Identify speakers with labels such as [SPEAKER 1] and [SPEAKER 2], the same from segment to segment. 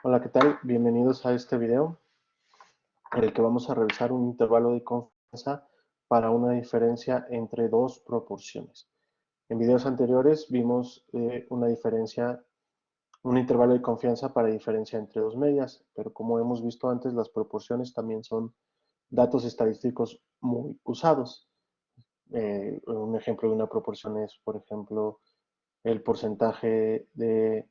[SPEAKER 1] Hola, ¿qué tal? Bienvenidos a este video en el que vamos a revisar un intervalo de confianza para una diferencia entre dos proporciones. En videos anteriores vimos un intervalo de confianza para diferencia entre dos medias, pero como hemos visto antes, las proporciones también son datos estadísticos muy usados. Un ejemplo de una proporción es, por ejemplo, el porcentaje de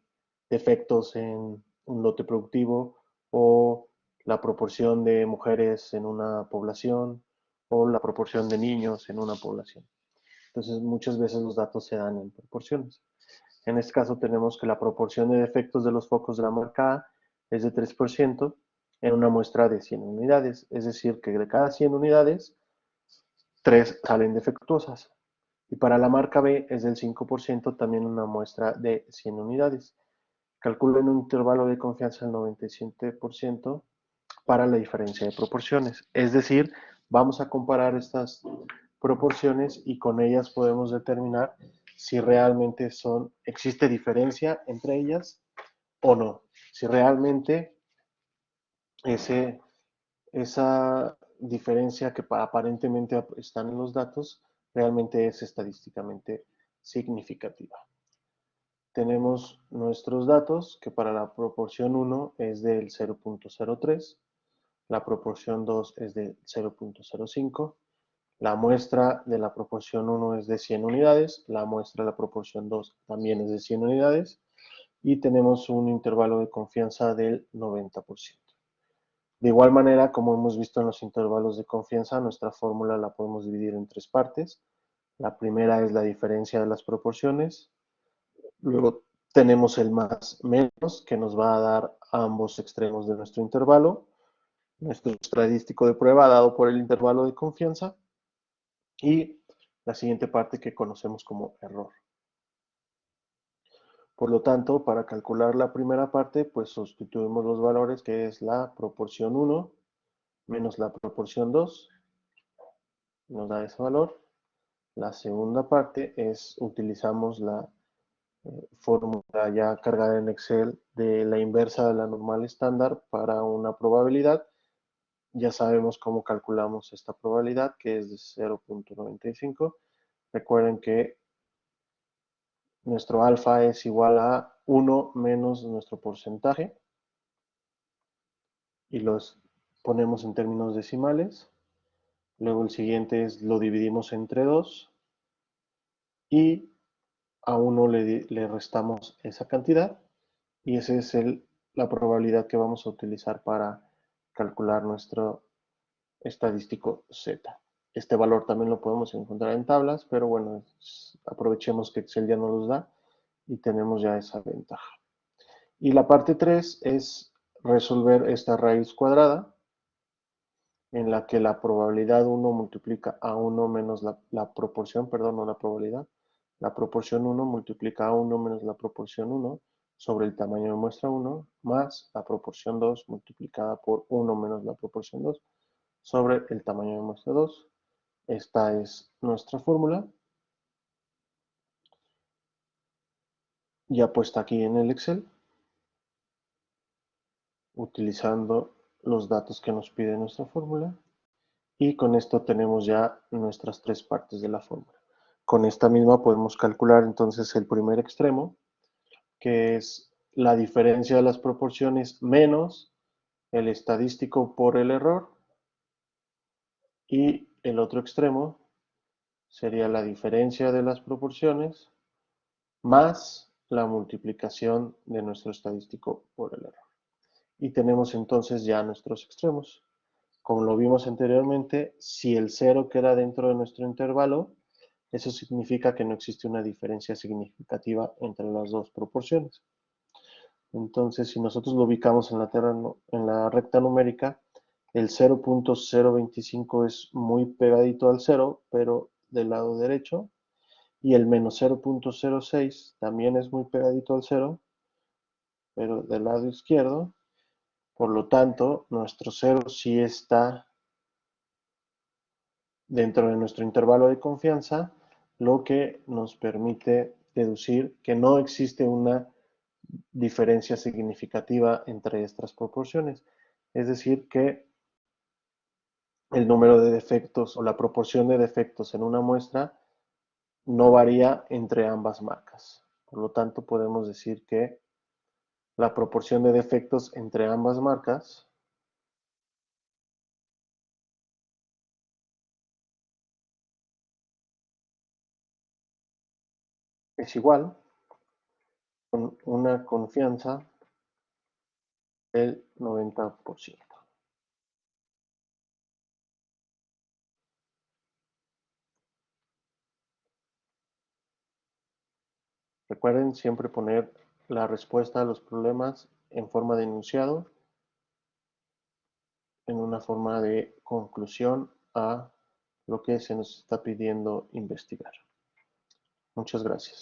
[SPEAKER 1] defectos en un lote productivo o la proporción de mujeres en una población o la proporción de niños en una población. Entonces, muchas veces los datos se dan en proporciones. En este caso tenemos que la proporción de defectos de los focos de la marca A es de 3% en una muestra de 100 unidades. Es decir, que de cada 100 unidades, 3 salen defectuosas. Y para la marca B es del 5%, también una muestra de 100 unidades. Calculo en un intervalo de confianza del 97% para la diferencia de proporciones. Es decir, vamos a comparar estas proporciones y con ellas podemos determinar si realmente existe diferencia entre ellas o no. Si realmente ese, esa diferencia que aparentemente está en los datos realmente es estadísticamente significativa. Tenemos nuestros datos que para la proporción 1 es del 0.03, la proporción 2 es de 0.05, la muestra de la proporción 1 es de 100 unidades, la muestra de la proporción 2 también es de 100 unidades y tenemos un intervalo de confianza del 90%. De igual manera, como hemos visto en los intervalos de confianza, nuestra fórmula la podemos dividir en tres partes. La primera es la diferencia de las proporciones. Luego tenemos el más menos, que nos va a dar ambos extremos de nuestro intervalo, nuestro estadístico de prueba dado por el intervalo de confianza, y la siguiente parte que conocemos como error. Por lo tanto, para calcular la primera parte, pues sustituimos los valores, que es la proporción 1 menos la proporción 2, nos da ese valor. La segunda parte utilizamos la fórmula ya cargada en Excel de la inversa de la normal estándar para una probabilidad. Ya sabemos cómo calculamos esta probabilidad, que es de 0.95. Recuerden que nuestro alfa es igual a 1 menos nuestro porcentaje y los ponemos en términos decimales. Luego el siguiente es lo dividimos entre 2 y a 1 le restamos esa cantidad y esa es la probabilidad que vamos a utilizar para calcular nuestro estadístico Z. Este valor también lo podemos encontrar en tablas, pero bueno, aprovechemos que Excel ya nos los da y tenemos ya esa ventaja. Y la parte 3 es resolver esta raíz cuadrada en la que la probabilidad 1 multiplica a 1 menos la proporción, perdón, no la probabilidad, la proporción 1 multiplica a 1 menos la proporción 1 sobre el tamaño de muestra 1 más la proporción 2 multiplicada por 1 menos la proporción 2 sobre el tamaño de muestra 2. Esta es nuestra fórmula, ya puesta aquí en el Excel, utilizando los datos que nos pide nuestra fórmula. Y con esto tenemos ya nuestras tres partes de la fórmula. Con esta misma podemos calcular entonces el primer extremo, que es la diferencia de las proporciones menos el estadístico por el error. Y el otro extremo sería la diferencia de las proporciones más la multiplicación de nuestro estadístico por el error. Y tenemos entonces ya nuestros extremos. Como lo vimos anteriormente, si el cero queda dentro de nuestro intervalo, eso significa que no existe una diferencia significativa entre las dos proporciones. Entonces, si nosotros lo ubicamos en la recta numérica, el 0.025 es muy pegadito al 0, pero del lado derecho, y el menos 0.06 también es muy pegadito al 0, pero del lado izquierdo. Por lo tanto, nuestro 0 sí está dentro de nuestro intervalo de confianza, lo que nos permite deducir que no existe una diferencia significativa entre estas proporciones. Es decir, que el número de defectos o la proporción de defectos en una muestra no varía entre ambas marcas. Por lo tanto, podemos decir que la proporción de defectos entre ambas marcas es igual con una confianza del 90%. Recuerden siempre poner la respuesta a los problemas en forma de enunciado, en una forma de conclusión a lo que se nos está pidiendo investigar. Muchas gracias.